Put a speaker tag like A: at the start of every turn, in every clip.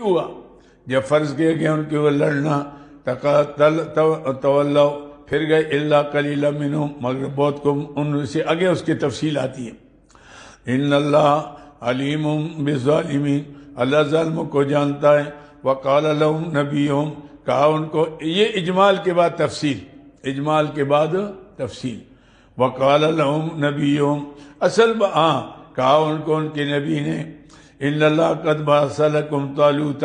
A: ہوا جب فرض کیا گیا ان کے اوپر لڑنا، تولوا پھر گئے الا قلیلا منہم مگر بہت کم ان سے، آگے اس کی تفصیل آتی ہے۔ ان اللہ علیم بالظالمین، اللہ ظالموں کو جانتا ہے۔ وقال لهم نبیہم، کہا ان کو، یہ اجمال کے بعد تفصیل، اجمال کے بعد تفصیل۔ وقال لهم نبیہم، اصل کہا ان کو ان کے نبی نے، ان اللہ قد بعث لکم طالوت،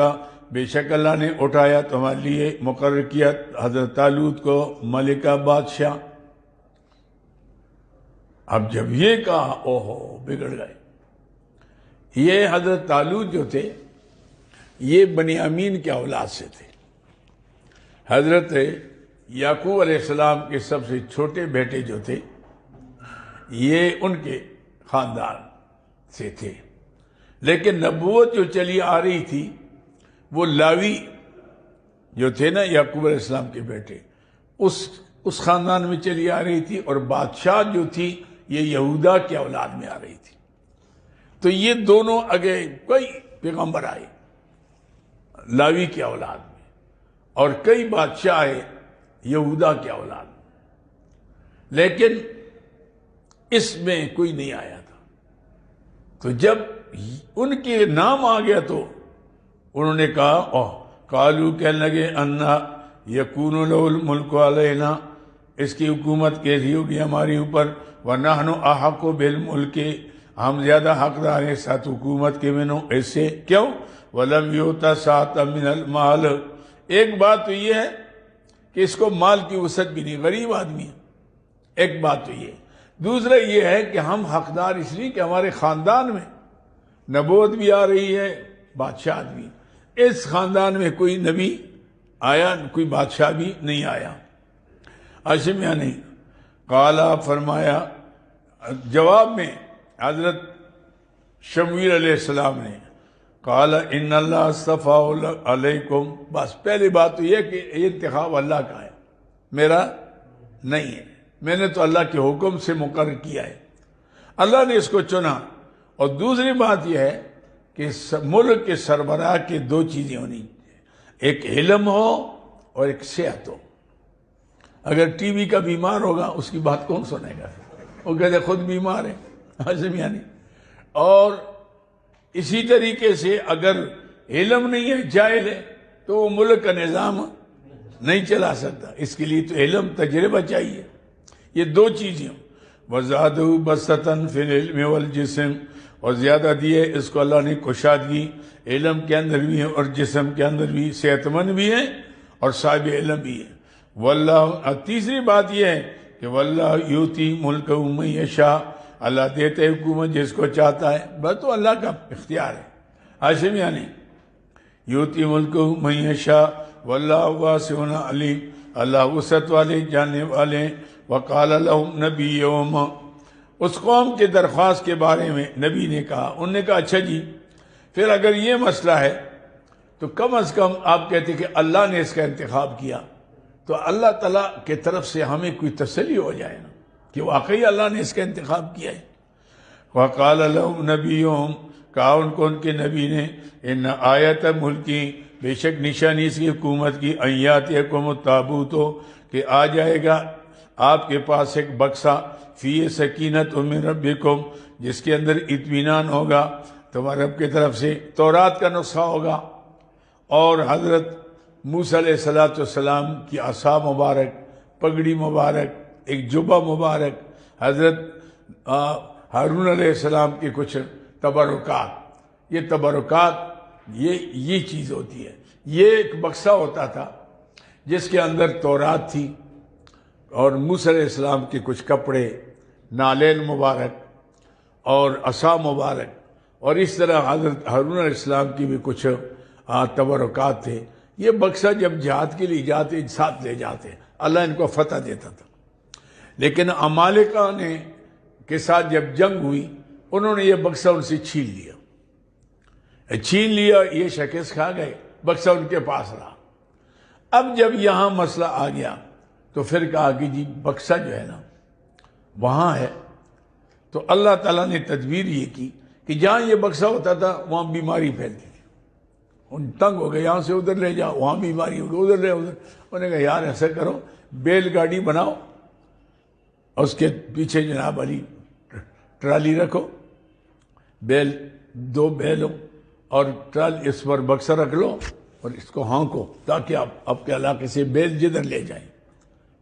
A: بے شک اللہ نے اٹھایا تمہارے لیے، مقرر کیا حضرت طالوت کو ملکہ بادشاہ۔ اب جب یہ کہا اوہو بگڑ گئے۔ یہ حضرت طالوت جو تھے یہ بنیامین کے اولاد سے تھے، حضرت یعقوب علیہ السلام کے سب سے چھوٹے بیٹے جو تھے یہ ان کے خاندان سے تھے، لیکن نبوت جو چلی آ رہی تھی وہ لاوی جو تھے نا یعقوب علیہ السلام کے بیٹے، اس خاندان میں چلی آ رہی تھی، اور بادشاہ جو تھی یہ یہودا کے اولاد میں آ رہی تھی۔ تو یہ دونوں آگے کئی پیغمبر آئے لاوی کے اولاد میں، اور کئی بادشاہ آئے یہودا کے اولاد میں، لیکن اس میں کوئی نہیں آیا تھا۔ تو جب ان کے نام آ گیا تو انہوں نے کہا قالو کہنے لگے انا یکون له الملک علینا، اس کی حکومت کیسی ہوگی ہمارے اوپر، ونحن احق بالملک، ہم زیادہ حقدار ہیں ساتھ حکومت کے منو، ایسے کیوں؟ ولم یؤت سعۃ من المال، ایک بات تو یہ ہے کہ اس کو مال کی وسعت بھی نہیں، غریب آدمی ہے، ایک بات تو یہ ہے۔ دوسرا یہ ہے کہ ہم حقدار اس لیے کہ ہمارے خاندان میں نبوت بھی آ رہی ہے، بادشاہ بھی، اس خاندان میں کوئی نبی آیا، کوئی بادشاہ بھی نہیں آیا۔ اشمیہ نے قالا فرمایا، جواب میں حضرت شمویل علیہ السلام نے قال ان اللہ اصطفیٰ علیکم، بس پہلی بات تو یہ کہ یہ انتخاب اللہ کا ہے، میرا نہیں ہے، میں نے تو اللہ کے حکم سے مقرر کیا ہے، اللہ نے اس کو چنا۔ اور دوسری بات یہ ہے کہ ملک کے سربراہ کی دو چیزیں ہونی چاہیے، ایک علم ہو اور ایک صحت ہو۔ اگر ٹی وی کا بیمار ہوگا اس کی بات کون سنے گا؟ وہ کہتے خود بیمار ہے، حضم یعنی۔ اور اسی طریقے سے اگر علم نہیں ہے، جاہل ہے، تو وہ ملک کا نظام نہیں چلا سکتا، اس کے لیے تو علم تجربہ چاہیے۔ یہ دو چیزیں، وَزَادَهُ بَسْطَةً فِي الْعِلْمِ وَالْجِسْمِ، اور زیادہ دیے اس کو اللہ نے کشادگی، علم کے اندر بھی ہے اور جسم کے اندر بھی، صحت مند بھی ہے اور صاحب علم بھی ہے۔ واللہ، تیسری بات یہ ہے کہ واللہ یؤتی ملکہ من یشاء، اللہ دیتے حکومت جس کو چاہتا ہے، بس تو اللہ کا اختیار ہے۔ ہاشم یعنی یؤتی ملکہ من یشاء واللہ واسع علیم، اللہ وسعت والے جاننے والے۔ وقال لهم نبیہم، اس قوم کے درخواست کے بارے میں نبی نے کہا، انہوں نے کہا اچھا جی پھر اگر یہ مسئلہ ہے تو کم از کم آپ کہتے کہ اللہ نے اس کا انتخاب کیا، تو اللہ تعالیٰ کی طرف سے ہمیں کوئی تسلی ہو جائے نا کہ واقعی اللہ نے اس کا انتخاب کیا ہے۔ وقال لهم نبیہم، کہا ان کو ان کے نبی نے، ان آیت ملکی، بے شک نشانی اس کی حکومت کی، ان یاتیکم التابوت، کہ آ جائے گا آپ کے پاس ایک بکسا، فی سکینت من ربکم، جس کے اندر اطمینان ہوگا تمہارے رب کی طرف سے، تورات کا نسخہ ہوگا، اور حضرت موسیٰ علیہ السلام کی عصا مبارک، پگڑی مبارک، ایک جبہ مبارک، حضرت ہارون علیہ السلام کی کچھ تبرکات، یہ تبرکات یہ چیز ہوتی ہے۔ یہ ایک بکسا ہوتا تھا جس کے اندر تورات تھی اور موسیٰ علیہ السلام کے کچھ کپڑے، نالین مبارک اور عصا مبارک، اور اس طرح حضرت ہارون علیہ السلام کی بھی کچھ تبرکات تھے۔ یہ بکسا جب جہاد کے لیے جاتے ساتھ لے جاتے، اللہ ان کو فتح دیتا تھا۔ لیکن عمالقہ نے کے ساتھ جب جنگ ہوئی، انہوں نے یہ بکسا ان سے چھین لیا، یہ شکست کھا گئے، بکسا ان کے پاس رہا۔ اب جب یہاں مسئلہ آ گیا تو پھر کہا کہ جی بکسا جو ہے نا وہاں ہے، تو اللہ تعالیٰ نے تدبیر یہ کی کہ جہاں یہ بکسا ہوتا تھا وہاں بیماری پھیلتی تھی، ان تنگ ہو گئے، یہاں سے ادھر لے جاؤ، وہاں بیماری ہو گئی، ادھر لے ادھر. انہوں نے کہا یار ایسا کرو، بیل گاڑی بناؤ، اور اس کے پیچھے جناب علی ٹرالی رکھو، بیل 2 بیل ہو، اور اس پر بکسہ رکھ لو اور اس کو ہانکو تاکہ آپ کے علاقے سے بیل جدھر لے جائیں.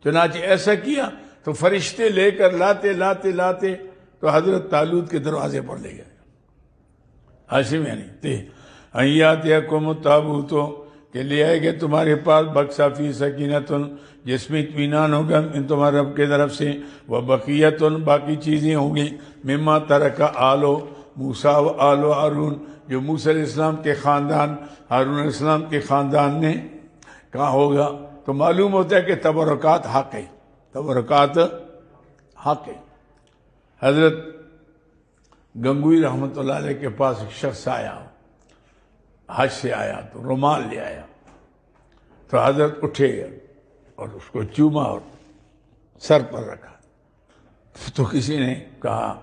A: چنانچہ ایسا کیا تو فرشتے لے کر لاتے تو حضرت طالوت کے دروازے پر لے گئے. ہاشم یعنی ایات یکم تابوتو کہ لے آئے گے تمہارے پاس بکسا فی سکینتن جس میں اطمینان ہوگا ان تمہارے رب کے طرف سے، وہ بقیتن باقی چیزیں ہوں گی، مما ترک آلو موسیٰ و آلو ہارون جو موسیٰ علیہ السلام کے خاندان، ہارون علیہ السلام کے خاندان نے کہا ہوگا. تو معلوم ہوتا ہے کہ تبرکات حق ہے، تبرکات حق ہے. حضرت گنگوئی رحمۃ اللہ علیہ کے پاس ایک شخص آیا، حج سے آیا تو رومال لے آیا، تو حضرت اٹھے اور اس کو چوما اور سر پر رکھا. تو کسی نے کہا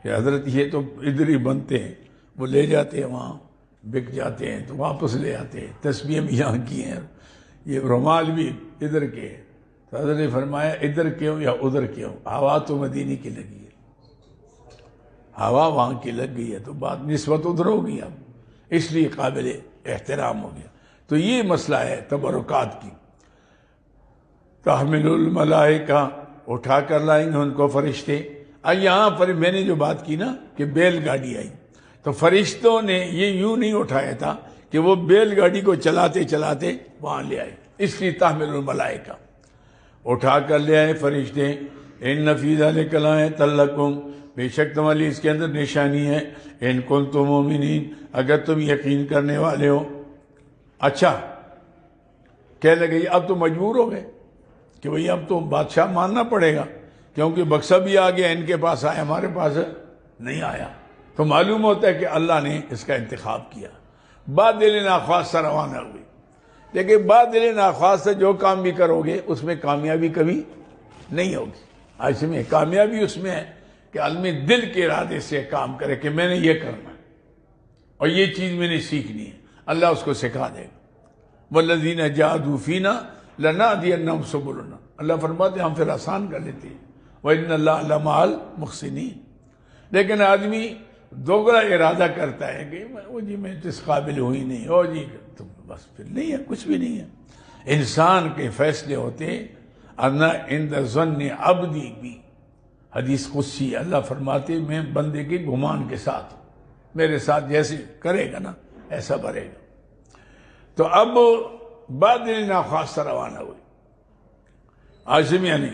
A: کہ حضرت یہ تو ادھر ہی بنتے ہیں، وہ لے جاتے ہیں وہاں بک جاتے ہیں تو واپس لے آتے ہیں، تسبیح بھی یہاں کی ہیں، یہ رومال بھی ادھر کے ہیں. تو حضرت نے فرمایا ادھر کیوں یا ادھر کیوں، ہوا تو مدینے کی لگی ہے، ہوا وہاں کی لگ گئی ہے تو بات نسبت ادھر ہوگی، اب اس لیے قابل احترام ہو گیا. تو یہ مسئلہ ہے تبرکات کی. تحمل الملائکہ اٹھا کر لائیں گے ان کو فرشتے. یہاں پر میں نے جو بات کی نا کہ بیل گاڑی آئی تو فرشتوں نے یہ یوں نہیں اٹھایا تھا کہ وہ بیل گاڑی کو چلاتے چلاتے وہاں لے آئے، اس لیے تحمل الملائکہ اٹھا کر لے آئے فرشتے. ان فی ذلک لآیۃ لکم بے شک تمہارے لیے اس کے اندر نشانی ہے، ان کنتم مومنین اگر تم یقین کرنے والے ہو. اچھا کہنے لگے اب تو مجبور ہو گئے کہ بھئی اب تو بادشاہ ماننا پڑے گا کیونکہ بکسا بھی آ گیا، ان کے پاس آیا، ہمارے پاس نہیں آیا. تو معلوم ہوتا ہے کہ اللہ نے اس کا انتخاب کیا. بعد دل ناخواستہ روانہ ہوئی، لیکن بعد دل ناخواستہ جو کام بھی کرو گے اس میں کامیابی کبھی نہیں ہوگی. ایسے میں کامیابی اس میں ہے کہ آدمی دل کے ارادے سے کام کرے کہ میں نے یہ کرنا ہے اور یہ چیز میں نے سیکھنی ہے، اللہ اس کو سکھا دے گا. والذین جاہدوا فینا لنہدینہم سبلنا، اللہ فرماتے ہیں ہم پھر آسان کر لیتے ہیں. وَإِنَّ اللَّهَ لَمَعَ الْمُحْسِنِينَ. لیکن آدمی دوگلا ارادہ کرتا ہے کہ وہ جی میں اس قابل ہوئی نہیں، او جی تو بس پھر نہیں ہے، کچھ بھی نہیں ہے. انسان کے فیصلے ہوتے ہیں انا عند ظن عبدی بھی. حدیث قدسی اللہ فرماتے میں بندے کے گمان کے ساتھ ہوں، میرے ساتھ جیسے کرے گا نا ایسا بھرے گا. تو اب بعد دل ناخواستہ روانہ ہوئی عاصم یعنی.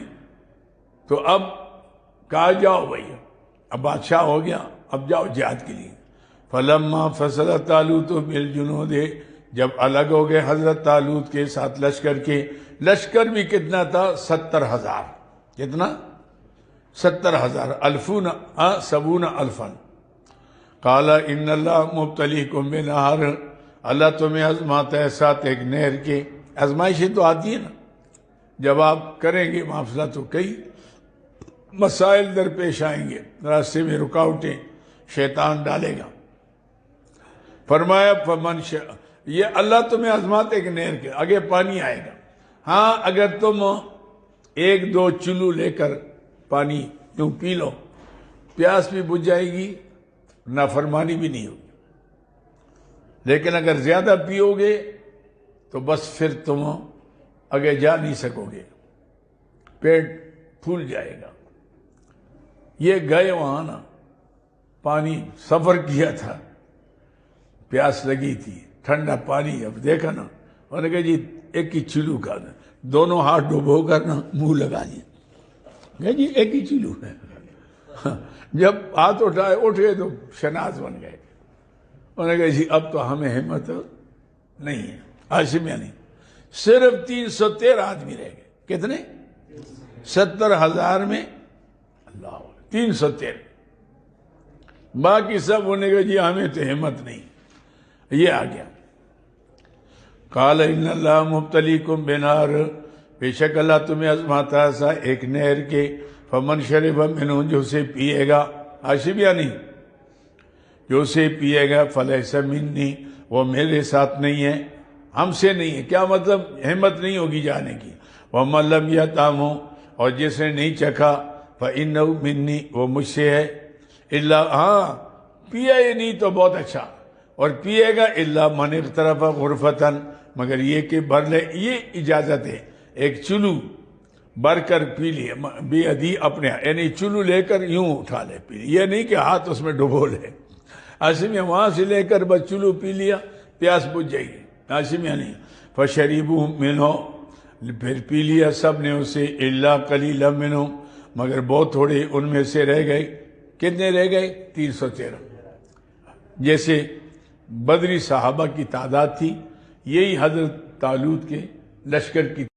A: تو اب کہا جاؤ بھائی اب بادشاہ ہو گیا، اب جاؤ جہاد کے لیے. فلما فصل طالوت بالجنود، جب الگ ہو گئے حضرت طالوت کے ساتھ لشکر کے. لشکر بھی کتنا تھا؟ 70,000. کتنا؟ 70,000. الفون 70,000. قال ان اللہ مبتلیکم بنہر، اللہ تمہیں آزماتا ہے ساتھ ایک نہر کے. آزمائشیں تو آتی ہے نا، جب آپ کریں گے معاملہ تو کئی مسائل درپیش آئیں گے، راستے میں رکاوٹیں شیطان ڈالے گا. فرمایا فمن یہ اللہ تمہیں آزماتے ایک نہر کے، آگے پانی آئے گا. ہاں اگر تم 1-2 چلو لے کر پانی یوں پی لو، پیاس بھی بجھ جائے گی، نافرمانی بھی نہیں ہوگی. لیکن اگر زیادہ پیو گے تو بس پھر تم آگے جا نہیں سکو گے، پیٹ پھول جائے گا. یہ گئے وہاں نا، پانی سفر کیا تھا، پیاس لگی تھی، ٹھنڈا پانی اب دیکھا نا، انہوں نے کہا جی ایک ہی چلو کا، دونوں ہاتھ ڈبو کر نا منہ لگا دیا. کہا جی ایک ہی چلو ہے. جب ہاتھ اٹھائے اٹھ گئے تو شناز بن گئے. انہوں نے کہا جی اب تو ہمیں ہمت نہیں ہے. ہاشم یعنی صرف 313 آدمی رہ گئے. کتنے؟ 70,000 میں اللہ 313. باقی سب ہونے کا جی ہمیں تو ہمت نہیں. یہ آ گیا. قال ان اللہ مبتلیکم بنار، بے شک اللہ تمہیں آزماتا ہے سا ایک نہر کے. فمن شرب منہ، جو سے پیے گا، ہاشم یعنی جو سے پیے گا، فلیس منی، وہ میرے ساتھ نہیں ہے، ہم سے نہیں ہے۔ کیا مطلب؟ ہمت نہیں ہوگی جانے کی۔ وَمَن لَّمْ يَطْعَمْهُ، اور جس نے نہیں چکھا، فَإِنَّهُ مِنِّي، وہ مجھ سے ہے۔ الا، ہاں پیا یہ نہیں تو بہت اچھا، اور پیے گا الا من اغترف غرفتن، مگر یہ کہ بھر لے، یہ اجازت ہے، ایک چلو بھر کر پی لیے بے ادی اپنے، یعنی چلو لے کر یوں اٹھا لے پی لے، یہ نہیں کہ ہاتھ اس میں ڈبو لے۔ ہاشمیہ وہاں سے لے کر بس چلو پی لیا، پیاس بجھ جائے گی۔ ہاشمیہ نہیں، فشربوا منہ، پھر پی لیا سب نے اسے، الا قلیلا منہم، مگر بہت تھوڑے ان میں سے رہ گئے۔ کتنے رہ گئے؟ 313، جیسے بدری صحابہ کی تعداد تھی، یہی حضرت طالوت کے لشکر کی